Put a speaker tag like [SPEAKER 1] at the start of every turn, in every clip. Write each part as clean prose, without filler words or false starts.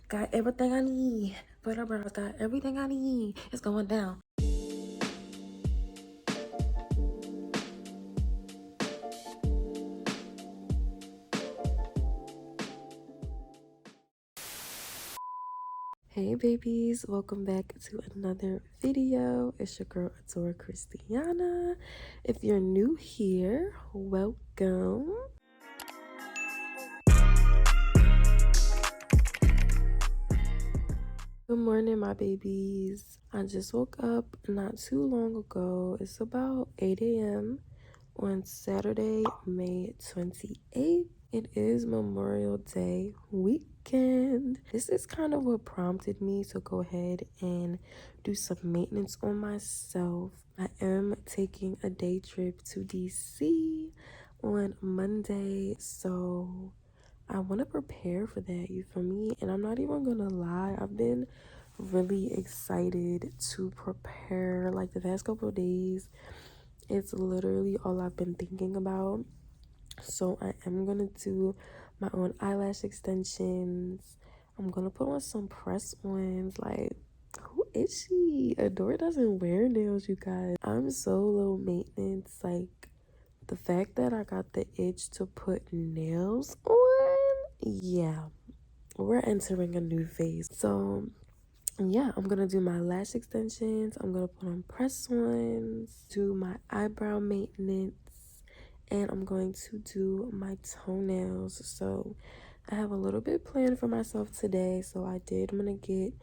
[SPEAKER 1] Got everything I need. For the brows, got everything I need. It's going down. Hey babies, welcome back to another video. It's your girl adorekristiana. If you're new here, welcome. Good morning, my babies. I just woke up not too long ago. It's about 8 a.m. on Saturday, May 28th. It is Memorial Day weekend. This is kind of what prompted me to go ahead and do some maintenance on myself. I am taking a day trip to DC on Monday, so I want to prepare for that, you feel me? And I'm not even gonna lie, I've been really excited to prepare. Like the past couple of days, it's literally all I've been thinking about. So I am gonna do my own eyelash extensions. I'm gonna put on some press-ons. Like, who is she? Adore doesn't wear nails, you guys. I'm so low maintenance. Like, the fact that I got the itch to put nails on, yeah, we're entering a new phase. So yeah, I'm gonna do my lash extensions. I'm gonna put on press-ons, do my eyebrow maintenance, and I'm going to do my toenails. So I have a little bit planned for myself today. So I'm gonna get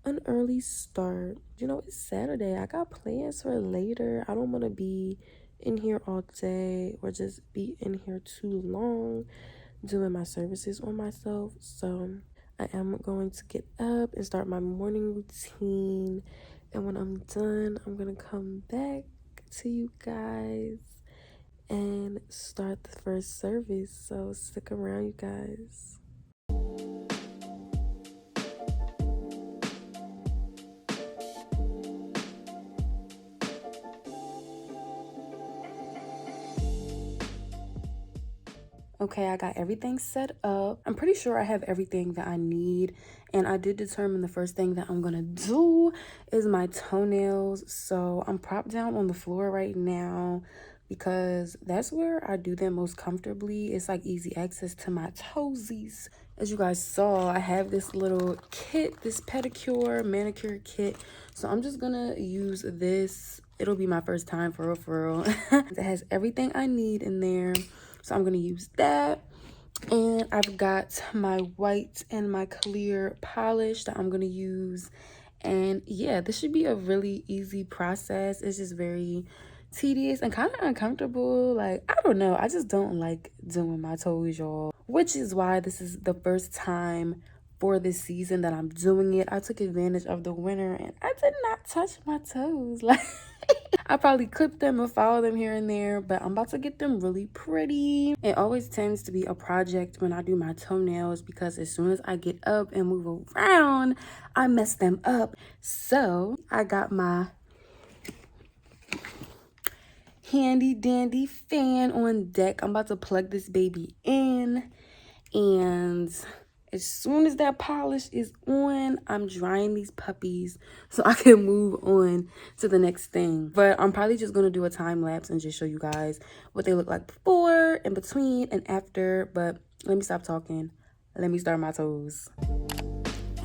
[SPEAKER 1] an early start. You know, it's Saturday. I got plans for later. I don't want to be in here all day or just be in here too long doing my services on myself. So I am going to get up and start my morning routine, and when I'm done, I'm gonna come back to you guys and start the first service. So stick around, you guys. Okay, I got everything set up. I'm pretty sure I have everything that I need. And I did determine the first thing that I'm gonna do is my toenails. So I'm propped down on the floor right now because that's where I do them most comfortably. It's like easy access to my toesies. As you guys saw, I have this little kit, this pedicure, manicure kit. So I'm just gonna use this. It'll be my first time for real. It has everything I need in there. So I'm gonna use that. And I've got my white and my clear polish that I'm gonna use. And yeah, this should be a really easy process. It's just very tedious and kind of uncomfortable. Like, I don't know, I just don't like doing my toes, y'all, which is why this is the first time for this season that I'm doing it. I took advantage of the winter and I did not touch my toes. Like, I probably clip them or file them here and there, but I'm about to get them really pretty. It always tends to be a project when I do my toenails because as soon as I get up and move around, I mess them up. So I got my handy dandy fan on deck. I'm about to plug this baby in, and as soon as that polish is on, I'm drying these puppies so I can move on to the next thing. But I'm probably just going to do a time lapse and just show you guys what they look like before, in between, and after. But let me stop talking. Let me start my toes.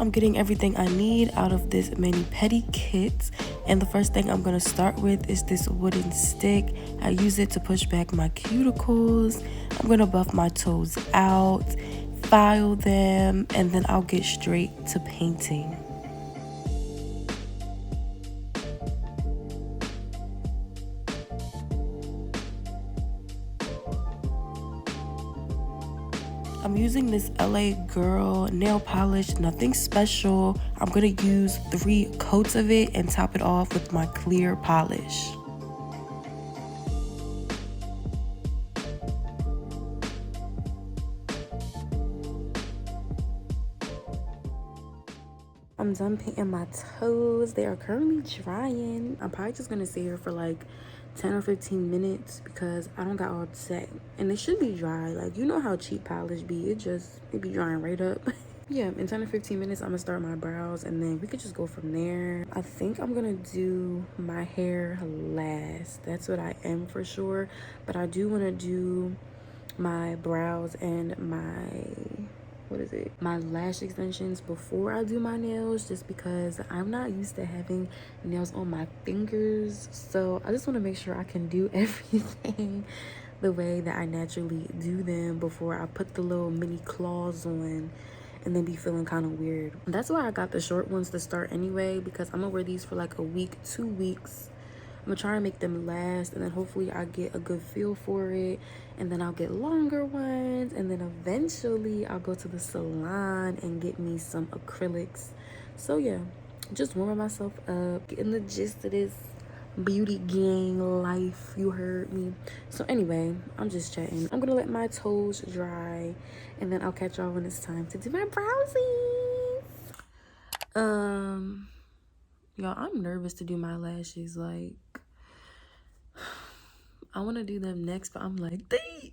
[SPEAKER 1] I'm getting everything I need out of this mani pedi kit, and the first thing I'm going to start with is this wooden stick. I use it to push back my cuticles. I'm going to buff my toes out, file them, and then I'll get straight to painting. I'm using this LA Girl nail polish, nothing special. I'm gonna use 3 coats of it and top it off with my clear polish. I'm done painting my toes. They are currently drying. I'm probably just gonna stay here for like 10 or 15 minutes because I don't got all set. And it should be dry. Like, you know how cheap polish be. It be drying right up. yeah, in 10 to 15 minutes, I'm gonna start my brows and then we could just go from there. I think I'm gonna do my hair last. That's what I am for sure. But I do wanna do my brows and my lash extensions before I do my nails, just because I'm not used to having nails on my fingers. So I just want to make sure I can do everything the way that I naturally do them before I put the little mini claws on and then be feeling kind of weird. That's why I got the short ones to start anyway, because I'm gonna wear these for like a week, 2 weeks. I'm gonna try and make them last, and then hopefully I get a good feel for it, and then I'll get longer ones, and then eventually I'll go to the salon and get me some acrylics. So yeah, just warming myself up, getting the gist of this beauty gang life, you heard me. So anyway, I'm just chatting. I'm gonna let my toes dry, and then I'll catch y'all when it's time to do my browsies. Y'all, I'm nervous to do my lashes. Like, I want to do them next, but I'm like, dang.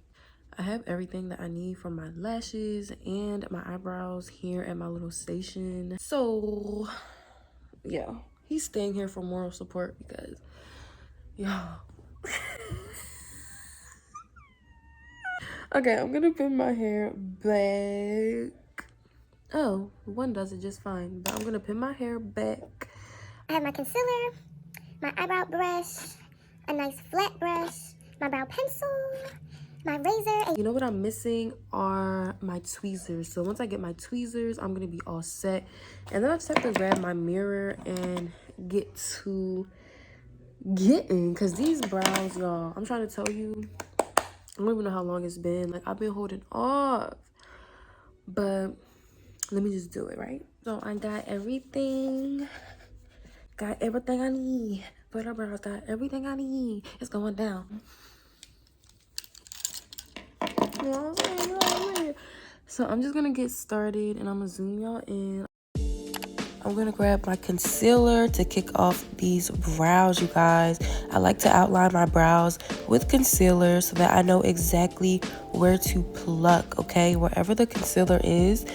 [SPEAKER 1] I have everything that I need for my lashes and my eyebrows here at my little station. So, yeah, he's staying here for moral support because, y'all. Okay, I'm gonna pin my hair back. Oh, one does it just fine, but I'm gonna pin my hair back.
[SPEAKER 2] I have my concealer, my eyebrow brush, a nice flat brush, my brow pencil, my razor. And
[SPEAKER 1] you know what I'm missing are my tweezers. So once I get my tweezers, I'm gonna be all set. And then I just have to grab my mirror and get to getting, because these brows, y'all, I'm trying to tell you, I don't even know how long it's been. Like, I've been holding off, but let me just do it, right? So I got everything I need for the brows. Got everything I need. It's going down. You know what I'm saying? So I'm just gonna get started and I'm gonna zoom y'all in. I'm gonna grab my concealer to kick off these brows, you guys. I like to outline my brows with concealer so that I know exactly where to pluck, okay? Wherever the concealer is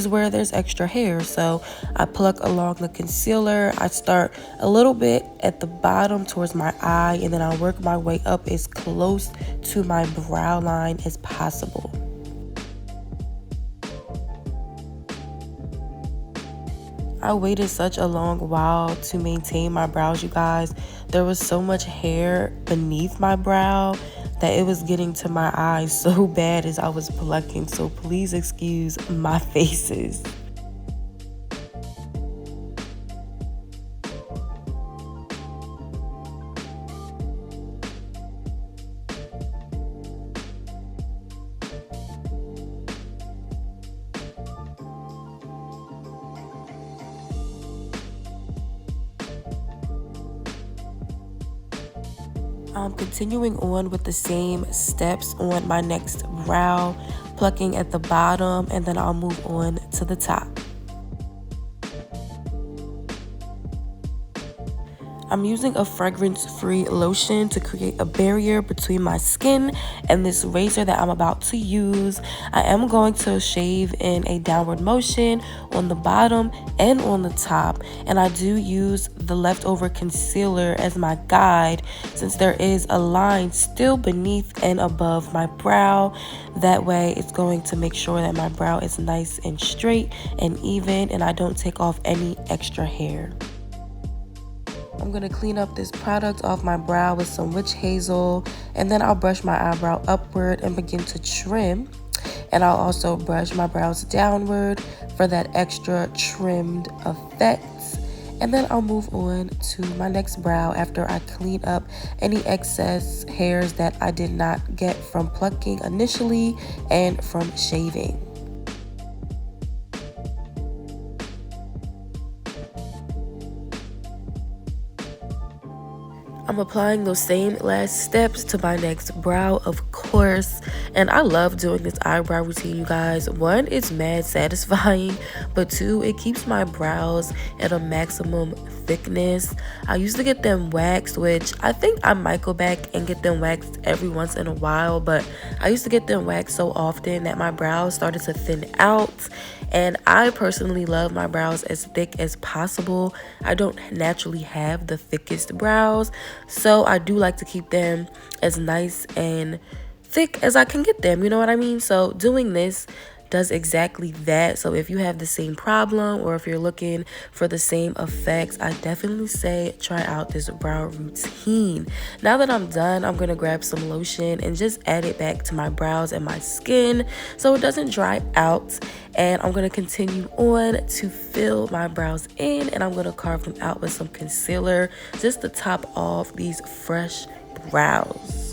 [SPEAKER 1] where there's extra hair. So I pluck along the concealer. I start a little bit at the bottom towards my eye, and then I work my way up as close to my brow line as possible. I waited such a long while to maintain my brows, you guys. There was so much hair beneath my brow that it was getting to my eyes so bad as I was plucking. So please excuse my faces. I'm continuing on with the same steps on my next brow, plucking at the bottom, and then I'll move on to the top. I'm using a fragrance-free lotion to create a barrier between my skin and this razor that I'm about to use. I am going to shave in a downward motion on the bottom and on the top, and I do use the leftover concealer as my guide since there is a line still beneath and above my brow. That way it's going to make sure that my brow is nice and straight and even, and I don't take off any extra hair. I'm going to clean up this product off my brow with some witch hazel, and then I'll brush my eyebrow upward and begin to trim. And I'll also brush my brows downward for that extra trimmed effect. And then I'll move on to my next brow after I clean up any excess hairs that I did not get from plucking initially and from shaving. I'm applying those same last steps to my next brow, of course, and I love doing this eyebrow routine, you guys. One, it's mad satisfying, but two, it keeps my brows at a maximum thickness. I used to get them waxed, which I think I might go back and get them waxed every once in a while, but I used to get them waxed so often that my brows started to thin out. And I personally love my brows as thick as possible. I don't naturally have the thickest brows, so I do like to keep them as nice and thick as I can get them, you know what I mean? So doing this does exactly that. So if you have the same problem or if you're looking for the same effects, I definitely say try out this brow routine. Now that I'm done, I'm gonna grab some lotion and just add it back to my brows and my skin so it doesn't dry out. And I'm gonna continue on to fill my brows in, and I'm gonna carve them out with some concealer just to top off these fresh brows.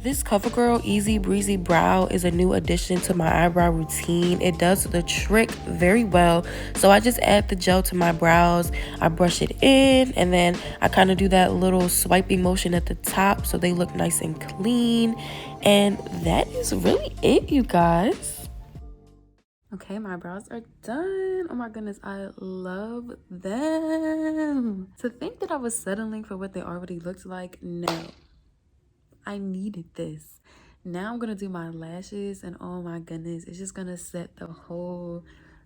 [SPEAKER 1] This CoverGirl Easy Breezy Brow is a new addition to my eyebrow routine. It does the trick very well. So I just add the gel to my brows, I brush it in, and then I kind of do that little swiping motion at the top so they look nice and clean. And that is really it, you guys. Okay, my brows are done. Oh my goodness, I love them. To think that I was settling for what they already looked like, no. I needed this. Now I'm gonna do my lashes, and oh my goodness, it's just gonna set the whole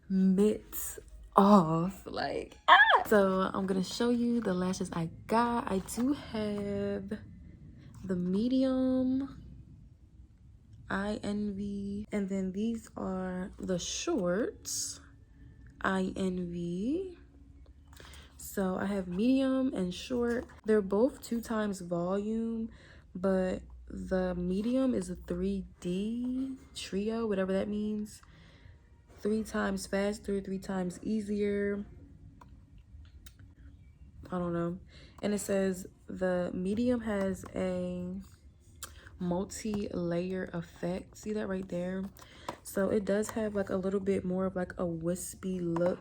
[SPEAKER 1] mitt off. Like, ah! So I'm gonna show you the lashes I got. I do have the medium, INV, and then these are the shorts, INV. So I have medium and short. They're both 2 times volume, but the medium is a 3D trio, whatever that means. 3 times faster, 3 times easier. I don't know. And it says the medium has a multi-layer effect. See that right there? So it does have like a little bit more of like a wispy look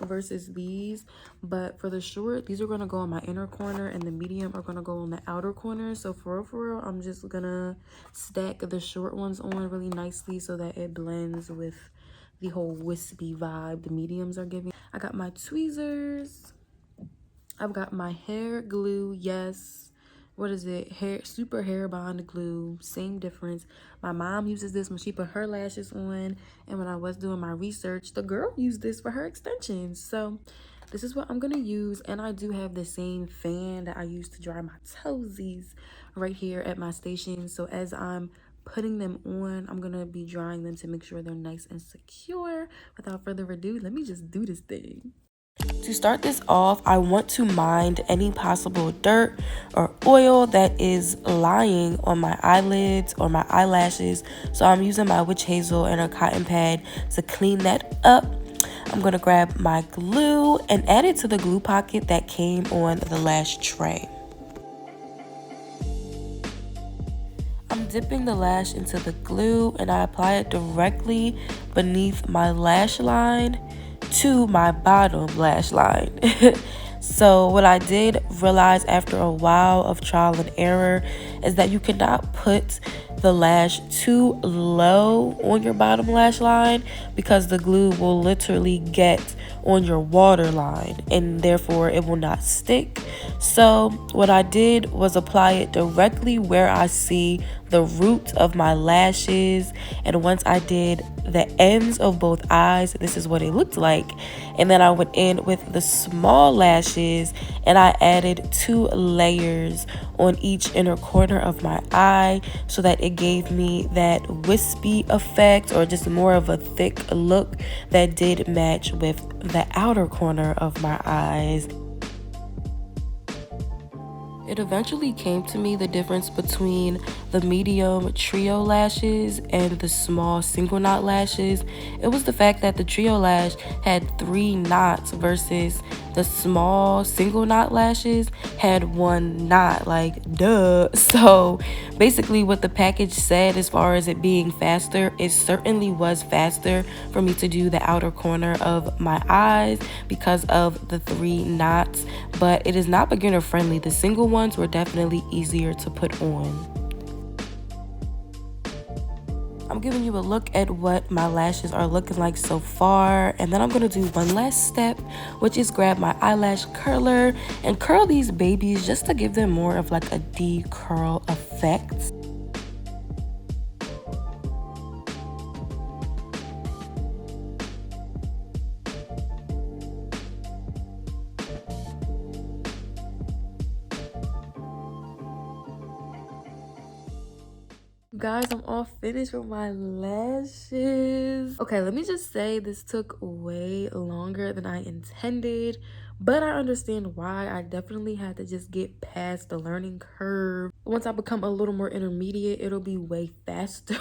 [SPEAKER 1] versus these, but for the short, these are gonna go on my inner corner and the medium are gonna go on the outer corner. So for real, I'm just gonna stack the short ones on really nicely so that it blends with the whole wispy vibe the mediums are giving. I got my tweezers, I've got my hair glue. Yes, what is it? Super hair bond glue, same difference. My mom uses this when she put her lashes on, and when I was doing my research, the girl used this for her extensions. So this is what I'm gonna use. And I do have the same fan that I use to dry my toesies right here at my station. So as I'm putting them on, I'm gonna be drying them to make sure they're nice and secure. Without further ado, let me just do this thing. To start this off, I want to mind any possible dirt or oil that is lying on my eyelids or my eyelashes. So I'm using my witch hazel and a cotton pad to clean that up. I'm going to grab my glue and add it to the glue pocket that came on the lash tray. I'm dipping the lash into the glue and I apply it directly beneath my lash line to my bottom lash line. So what I did realize after a while of trial and error is that you cannot put the lash too low on your bottom lash line because the glue will literally get on your waterline and therefore it will not stick. So what I did was apply it directly where I see the root of my lashes, and once I did the ends of both eyes, this is what it looked like. And then I went in with the small lashes and I added 2 layers on each inner corner of my eye so that it gave me that wispy effect, or just more of a thick look that did match with the outer corner of my eyes. It eventually came to me the difference between the medium trio lashes and the small single knot lashes. It was the fact that the trio lash had 3 knots versus the small single knot lashes had 1 knot, like duh. So basically what the package said as far as it being faster, it certainly was faster for me to do the outer corner of my eyes because of the 3 knots, but it is not beginner friendly. The single ones were definitely easier to put on. I'm giving you a look at what my lashes are looking like so far, and then I'm gonna do one last step, which is grab my eyelash curler and curl these babies just to give them more of like a de-curl effect. Guys, I'm all finished with my lashes. Okay, let me just say this took way longer than I intended, but I understand why. I definitely had to just get past the learning curve. Once I become a little more intermediate, it'll be way faster.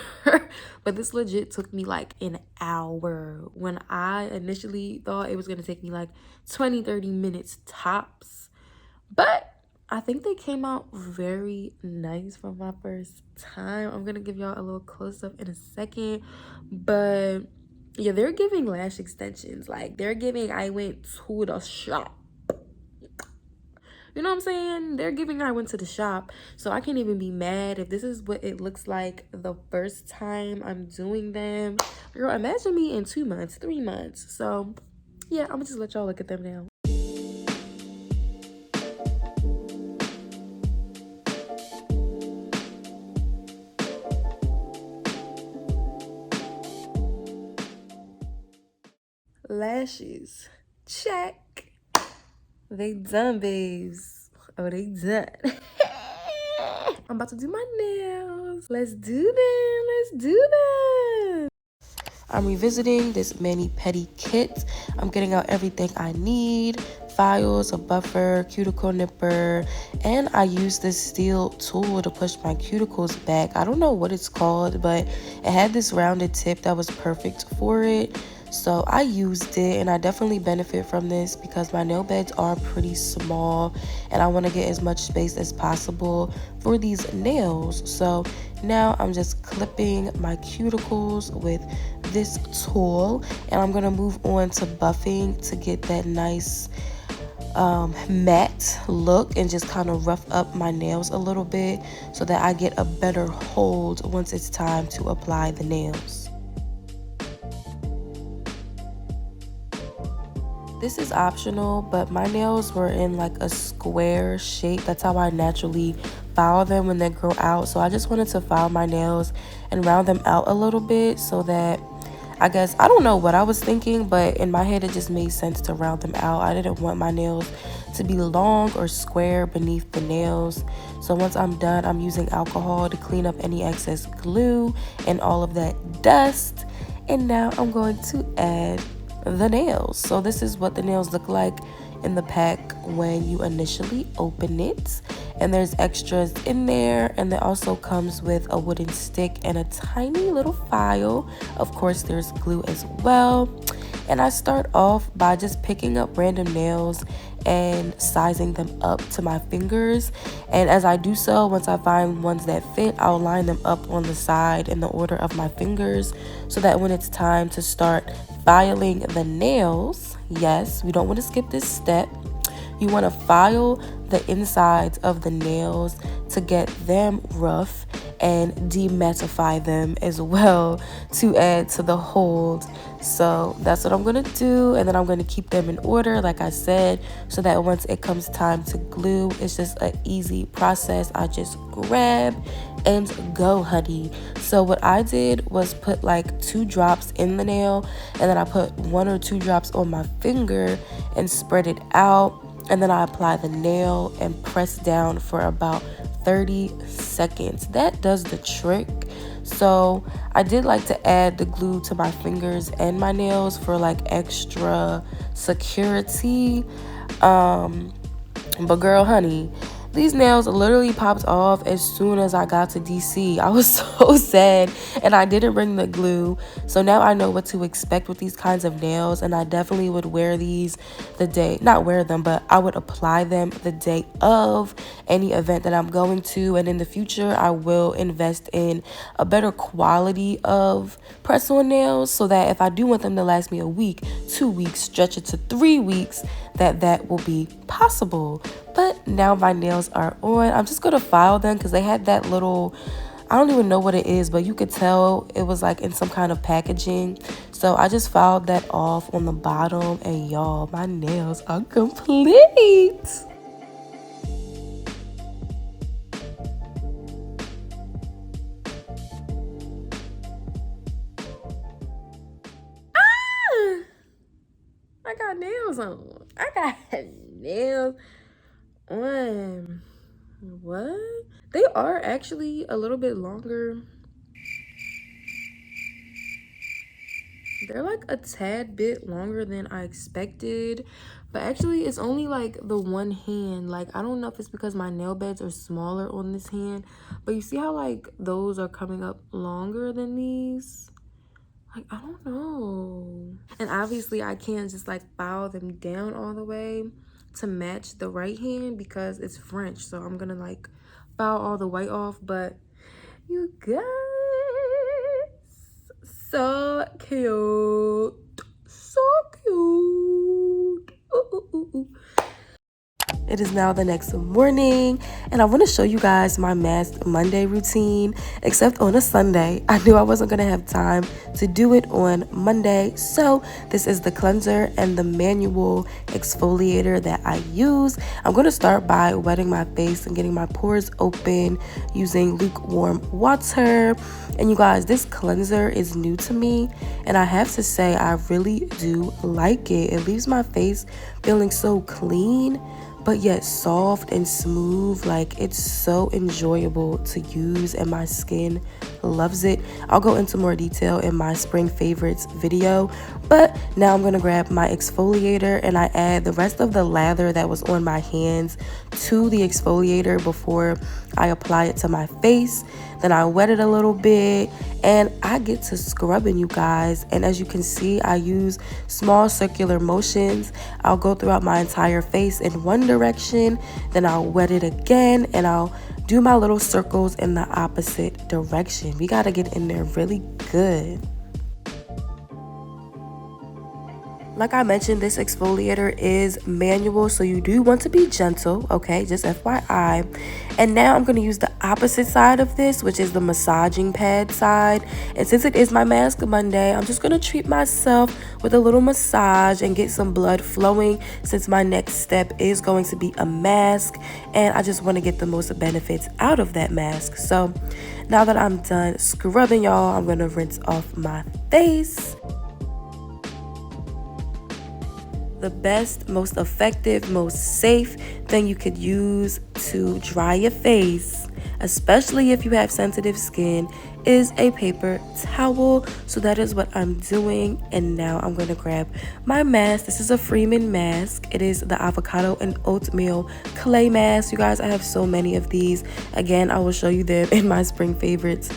[SPEAKER 1] But this legit took me like an hour when I initially thought it was gonna take me like 20-30 minutes tops. But I think they came out very nice for my first time. I'm gonna give y'all a little close-up in a second, but yeah, they're giving lash extensions. Like, they're giving I went to the shop. You know what I'm saying? They're giving I went to the shop. So I can't even be mad if this is what it looks like the first time I'm doing them. Girl, imagine me in 2 months, 3 months. So yeah, I'm gonna just let y'all look at them now. Lashes, check. They done, babes. Oh, they done. I'm about to do my nails. Let's do them. Let's do them. I'm revisiting this mani-pedi kit. I'm getting out everything I need. Files, a buffer, cuticle nipper, and I use this steel tool to push my cuticles back. I don't know what it's called, but it had this rounded tip that was perfect for it. So I used it, and I definitely benefit from this because my nail beds are pretty small and I want to get as much space as possible for these nails. So now I'm just clipping my cuticles with this tool, and I'm going to move on to buffing to get that nice matte look and just kind of rough up my nails a little bit so that I get a better hold once it's time to apply the nails. This is optional, but my nails were in like a square shape. That's how I naturally file them when they grow out. So I just wanted to file my nails and round them out a little bit so that, I guess, I don't know what I was thinking, but in my head it just made sense to round them out. I didn't want my nails to be long or square beneath the nails. So once I'm done, I'm using alcohol to clean up any excess glue and all of that dust. And now I'm going to add the nails. So this is what the nails look like in the pack when you initially open it, and there's extras in there, and it also comes with a wooden stick and a tiny little file. Of course, there's glue as well. And I start off by just picking up random nails and sizing them up to my fingers. And as I do so, once I find ones that fit, I'll line them up on the side in the order of my fingers, so that when it's time to start filing the nails, yes, we don't want to skip this step. You want to file the insides of the nails to get them rough and dematify them as well to add to the hold. So that's what I'm going to do, and then I'm going to keep them in order, like I said, so that once it comes time to glue, it's just an easy process. I just grab and go, honey. So what I did was put like 2 drops in the nail, and then I put 1 or 2 drops on my finger and spread it out. And then I apply the nail and press down for about 30 seconds. That does the trick. So I did like to add the glue to my fingers and my nails for like extra security. But girl, honey, these nails literally popped off as soon as I got to DC. I was so sad, and I didn't bring the glue. So now I know what to expect with these kinds of nails, and I definitely would wear these the day, not wear them, but I would apply them the day of any event that I'm going to. And in the future, I will invest in a better quality of press-on nails, so that if I do want them to last me a week, 2 weeks, stretch it to 3 weeks, that will be possible. But now my nails are on. I'm just going to file them because they had that little, I don't even know what it is, but you could tell it was like in some kind of packaging. So I just filed that off on the bottom, and y'all, my nails are complete. I got nails on. I got nails on. What? They are actually a little bit longer. They're like a tad bit longer than I expected, but actually it's only like the one hand. Like, I don't know if it's because my nail beds are smaller on this hand, but you see how like those are coming up longer than these? Like, I don't know. And obviously I can't just like file them down all the way to match the right hand because it's French. So I'm gonna like file all the white off. But you guys, so cute. So cute. Ooh, ooh, ooh, ooh. It is now the next morning, and I want to show you guys my Mask Monday routine, except on a Sunday. I knew I wasn't going to have time to do it on Monday, so this is the cleanser and the manual exfoliator that I use. I'm going to start by wetting my face and getting my pores open using lukewarm water. And you guys, this cleanser is new to me, and I have to say I really do like it. It leaves my face feeling so clean, but yet soft and smooth. Like, it's so enjoyable to use, and my skin loves it. I'll go into more detail in my spring favorites video, but now I'm gonna grab my exfoliator and I add the rest of the lather that was on my hands to the exfoliator before I apply it to my face. Then I wet it a little bit and I get to scrubbing, you guys. And as you can see, I use small circular motions. I'll go throughout my entire face in one direction, then I'll wet it again, and I'll do my little circles in the opposite direction. We gotta get in there really good. Like I mentioned, this exfoliator is manual, so you do want to be gentle, okay? Just FYI. And now I'm going to use the opposite side of this, which is the massaging pad side. And since it is my Mask Monday, I'm just going to treat myself with a little massage and get some blood flowing, since my next step is going to be a mask. And I just want to get the most benefits out of that mask. So now that I'm done scrubbing, y'all, I'm going to rinse off my face. The best, most effective, most safe thing you could use to dry your face, especially if you have sensitive skin, is a paper towel. So that is what I'm doing. And now I'm going to grab my mask. This is a Freeman mask. It is the avocado and oatmeal clay mask. You guys, I have so many of these. Again, I will show you them in my spring favorites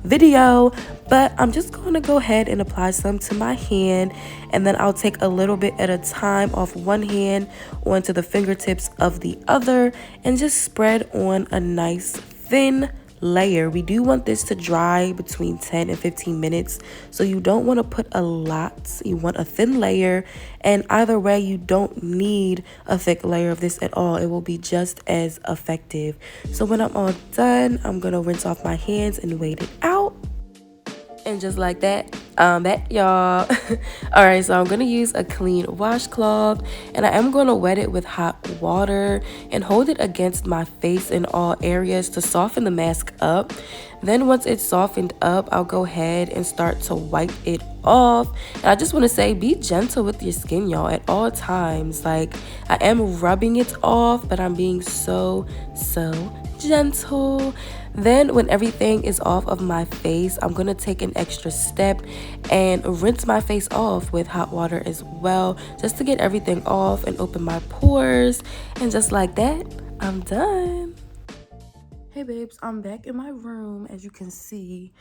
[SPEAKER 1] video. But I'm just going to go ahead and apply some to my hand, and then I'll take a little bit at a time off one hand onto the fingertips of the other and just spread on a nice thin layer. We do want this to dry between 10 and 15 minutes, so you don't want to put a lot. You want a thin layer, and either way, you don't need a thick layer of this at all. It will be just as effective. So when I'm all done, I'm gonna rinse off my hands and wait it out. And just like that, I'm back, y'all. All right, so I'm gonna use a clean washcloth, and I am gonna wet it with hot water and hold it against my face in all areas to soften the mask up. Then once it's softened up, I'll go ahead and start to wipe it off. And I just want to say, be gentle with your skin, y'all, at all times. Like, I am rubbing it off, but I'm being so gentle. Then when everything is off of my face, I'm gonna take an extra step and rinse my face off with hot water as well, just to get everything off and open my pores. And just like that, I'm done. Hey babes, I'm back in my room, as you can see,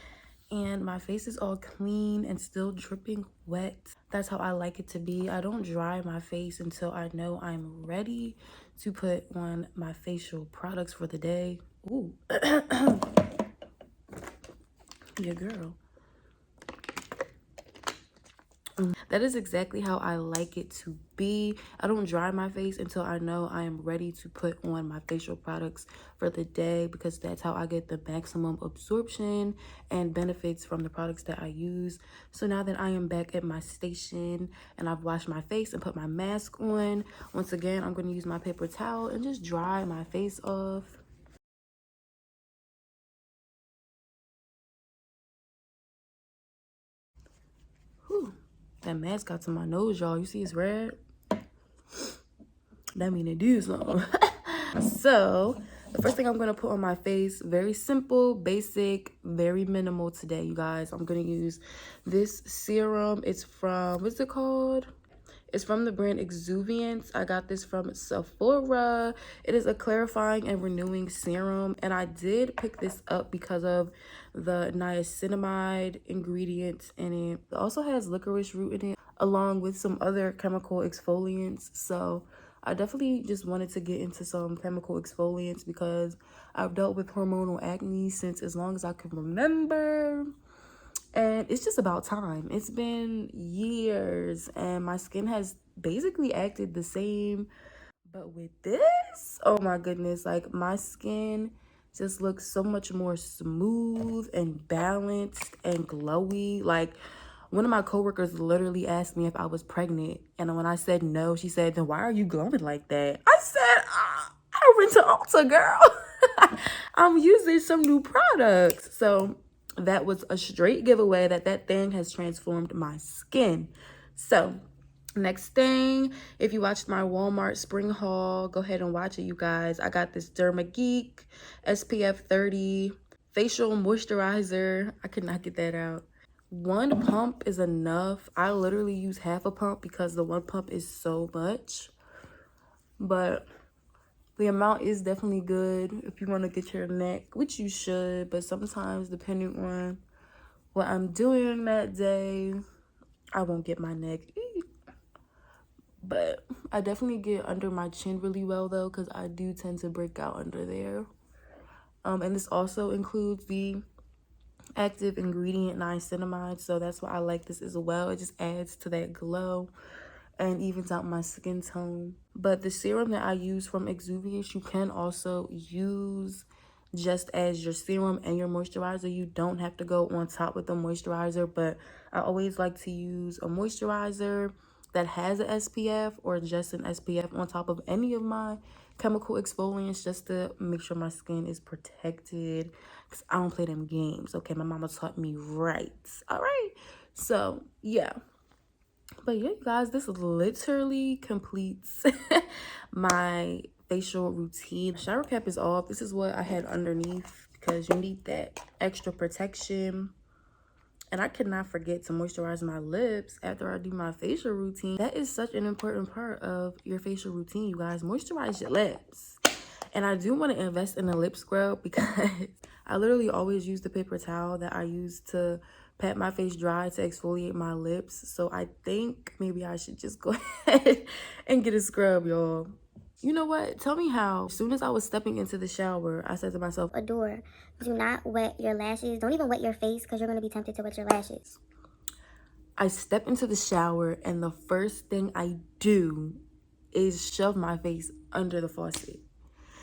[SPEAKER 1] and my face is all clean and still dripping wet. That's how I like it to be. I don't dry my face until I know I'm ready to put on my facial products for the day. Ooh. Yeah, girl. That is exactly how I like it to be. I don't dry my face until I know I am ready to put on my facial products for the day, because that's how I get the maximum absorption and benefits from the products that I use. So now that I am back at my station and I've washed my face and put my mask on, once again, I'm going to use my paper towel and just dry my face off. Whew. That mask got to my nose, y'all. You see it's red? That mean it do something. So the first thing I'm going to put on my face, very simple, basic, very minimal today, you guys. I'm going to use this serum. It's from, what's it called? It's from the brand Exuviance. I got this from Sephora. It is a clarifying and renewing serum, and I did pick this up because of the niacinamide ingredients in it. It also has licorice root in it, along with some other chemical exfoliants. So I definitely just wanted to get into some chemical exfoliants because I've dealt with hormonal acne since as long as I can remember. And it's just about time. It's been years and my skin has basically acted the same. But with this, oh my goodness, like my skin just looks so much more smooth and balanced and glowy. Like one of my coworkers literally asked me if I was pregnant. And when I said no, she said, then why are you glowing like that? I said, I went to Ulta, girl. I'm using some new products. So that was a straight giveaway that thing has transformed my skin. So next thing, if you watched my Walmart spring haul, go ahead and watch it, you guys. I got this Derma Geek SPF 30 facial moisturizer. I could not get that out. One pump is enough. I literally use half a pump because the one pump is so much. But the amount is definitely good if you want to get your neck, which you should. But sometimes, depending on what I'm doing that day, I won't get my neck. But I definitely get under my chin really well, though, because I do tend to break out under there. And this also includes the active ingredient niacinamide, so that's why I like this as well. It just adds to that glow and evens out my skin tone. But the serum that I use from Exuviance, you can also use just as your serum and your moisturizer. You don't have to go on top with the moisturizer, but I always like to use a moisturizer that has an SPF or just an SPF on top of any of my chemical exfoliants, just to make sure my skin is protected, because I don't play them games. Okay, my mama taught me right. All right, so yeah. But yeah, you guys, this literally completes my facial routine. Shower cap is off. This is what I had underneath because you need that extra protection. And I cannot forget to moisturize my lips after I do my facial routine. That is such an important part of your facial routine, you guys. Moisturize your lips. And I do want to invest in a lip scrub because I literally always use the paper towel that I use to pat my face dry to exfoliate my lips. So I think maybe I should just go ahead and get a scrub, y'all. You know what? Tell me how. As soon as I was stepping into the shower, I said to myself,
[SPEAKER 2] Adore, do not wet your lashes. Don't even wet your face because you're going to be tempted to wet your lashes.
[SPEAKER 1] I step into the shower and the first thing I do is shove my face under the faucet.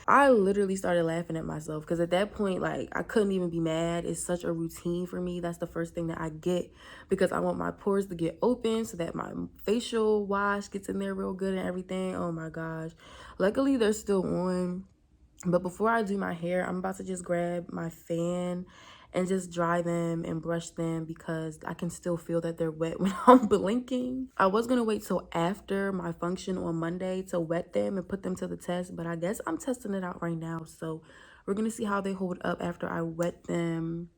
[SPEAKER 1] I literally started laughing at myself because at that point, like, I couldn't even be mad. It's such a routine for me. That's the first thing that I get because I want my pores to get open so that my facial wash gets in there real good and everything. Oh my gosh. Luckily, they're still on. But before I do my hair, I'm about to just grab my fan and just dry them and brush them because I can still feel that they're wet when I'm blinking. I was gonna wait till after my function on Monday to wet them and put them to the test, but I guess I'm testing it out right now. So we're gonna see how they hold up after I wet them.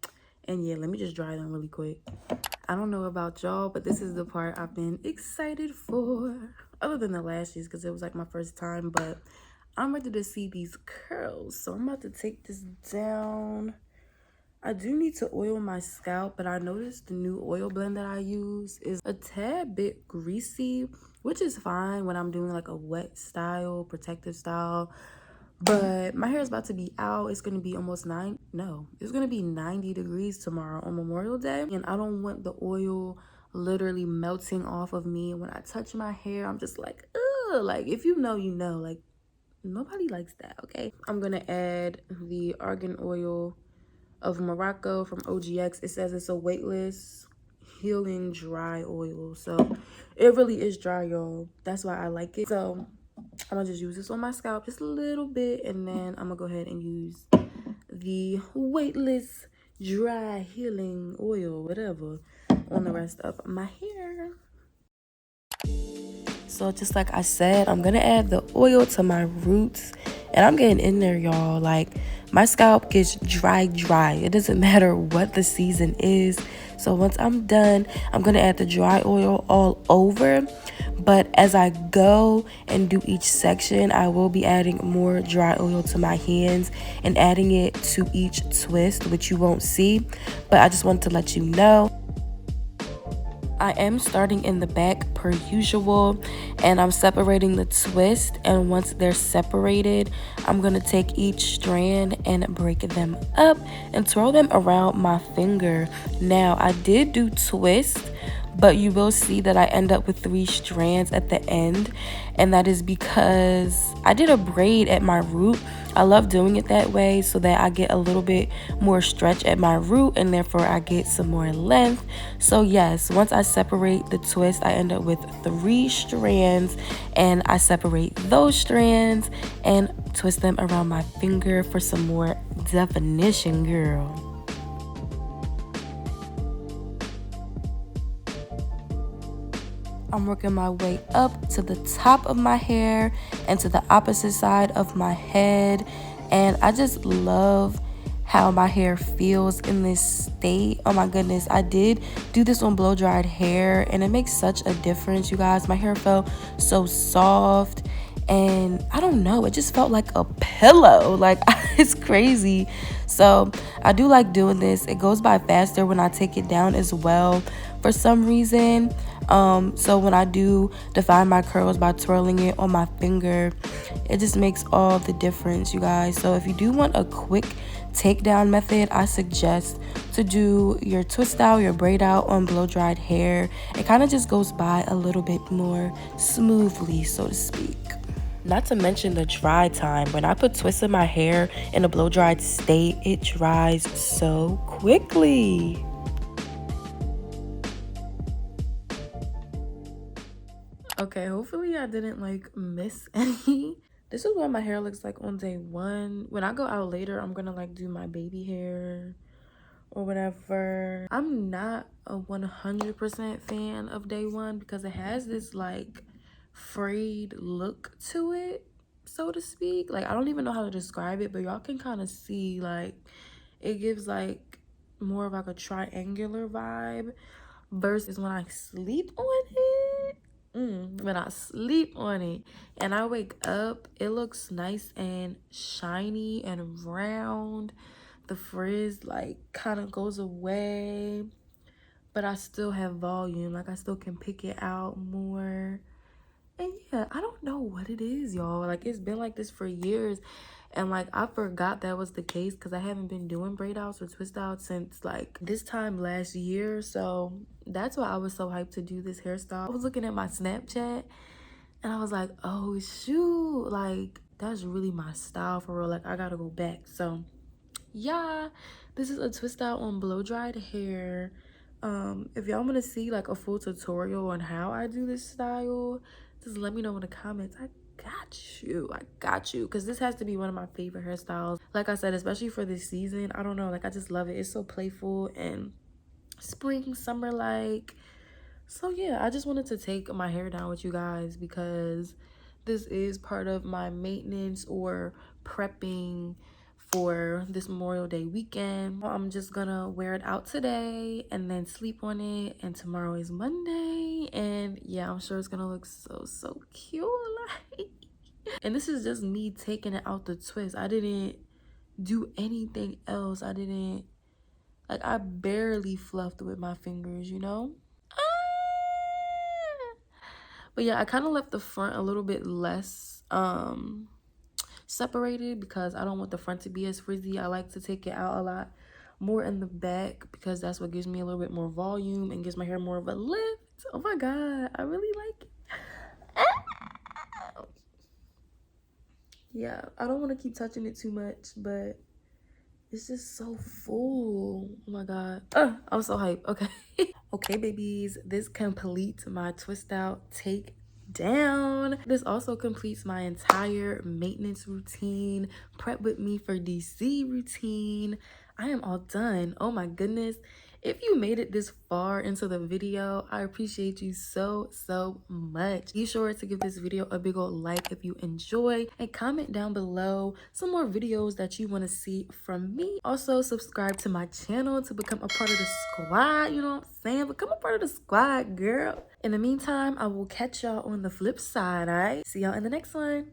[SPEAKER 1] And yeah, let me just dry them really quick. I don't know about y'all, but this is the part I've been excited for. Other than the lashes, because it was like my first time, but I'm ready to see these curls. So I'm about to take this down. I do need to oil my scalp, but I noticed the new oil blend that I use is a tad bit greasy, which is fine when I'm doing like a wet style, protective style. But my hair is about to be out. It's going to be almost it's going to be 90 degrees tomorrow on Memorial Day. And I don't want the oil literally melting off of me. When I touch my hair, I'm just like, ugh. Like, if you know, you know. Like, nobody likes that, okay? I'm going to add the argan oil of Morocco from OGX. It says it's a weightless healing dry oil. So, it really is dry, y'all. That's why I like it. So, I'm gonna just use this on my scalp just a little bit, and then I'm gonna go ahead and use the weightless dry healing oil, whatever, on the rest of my hair. So just like I said, I'm gonna add the oil to my roots, and I'm getting in there, y'all. Like, my scalp gets dry. It doesn't matter what the season is. So once I'm done, I'm gonna add the dry oil all over. But as I go and do each section, I will be adding more dry oil to my hands and adding it to each twist, which you won't see. But I just wanted to let you know. I am starting in the back per usual, and I'm separating the twist, and once they're separated, I'm gonna take each strand and break them up and twirl them around my finger. Now, I did do twist, but you will see that I end up with 3 strands at the end, and that is because I did a braid at my root. I love doing it that way so that I get a little bit more stretch at my root, and therefore I get some more length. So yes, once I separate the twist, I end up with 3 strands, and I separate those strands and twist them around my finger for some more definition, girl. I'm working my way up to the top of my hair and to the opposite side of my head. And I just love how my hair feels in this state. Oh my goodness, I did do this on blow dried hair, and it makes such a difference, you guys. My hair felt so soft, and I don't know, it just felt like a pillow. Like, it's crazy. So I do like doing this. It goes by faster when I take it down as well for some reason. So when I do define my curls by twirling it on my finger, it just makes all the difference, you guys. So if you do want a quick takedown method, I suggest to do your twist out, your braid out on blow dried hair. It kind of just goes by a little bit more smoothly, so to speak. Not to mention the dry time. When I put twists in my hair in a blow dried state, it dries so quickly. Okay, hopefully I didn't like miss any. This is what my hair looks like on day 1. When I go out later, I'm gonna like do my baby hair or whatever. I'm not a 100% fan of day 1 because it has this like frayed look to it, so to speak. Like, I don't even know how to describe it, but y'all can kind of see, like, it gives like more of like a triangular vibe versus when I sleep on it. When I sleep on it and I wake up, it looks nice and shiny and round. the frizz like kind of goes away, but I still have volume. Like I still can pick it out more. And yeah, I don't know what it is, y'all. Like it's been like this for years, and like I forgot that was the case because I haven't been doing braid outs or twist outs since like this time last year. So that's why I was so hyped to do this hairstyle. I was looking at my Snapchat and I was like, oh shoot, like that's really my style for real. Like I gotta go back. So yeah, this is a twist out on blow dried hair. If y'all want to see like a full tutorial on how I do this style, just let me know in the comments. I got you, because this has to be one of my favorite hairstyles. Like I said, especially for this season, I don't know, like I just love it. It's so playful and spring summer like. So yeah, I just wanted to take my hair down with you guys because this is part of my maintenance or prepping for this Memorial Day weekend. I'm just gonna wear it out today and then sleep on it, and tomorrow is Monday, and yeah, I'm sure it's gonna look so cute. Like, and this is just me taking it out the twist. I didn't do anything else. I didn't, like, I barely fluffed with my fingers, you know. But yeah, I kind of left the front a little bit less separated because I don't want the front to be as frizzy. I like to take it out a lot more in the back because that's what gives me a little bit more volume and gives my hair more of a lift. Oh my god, I really like it. Yeah, I don't want to keep touching it too much, but it's just so full. Oh my god, I'm so hyped. Okay. Okay, babies, this completes my twist out take down. This also completes my entire maintenance routine, prep with me for DC routine. I am all done. Oh my goodness. If you made it this far into the video, I appreciate you so much. Be sure to give this video a big old like if you enjoy, and comment down below some more videos that you want to see from me. Also, subscribe to my channel to become a part of the squad. You know what I'm saying? Become a part of the squad, girl. In the meantime, I will catch y'all on the flip side, all right? See y'all in the next one.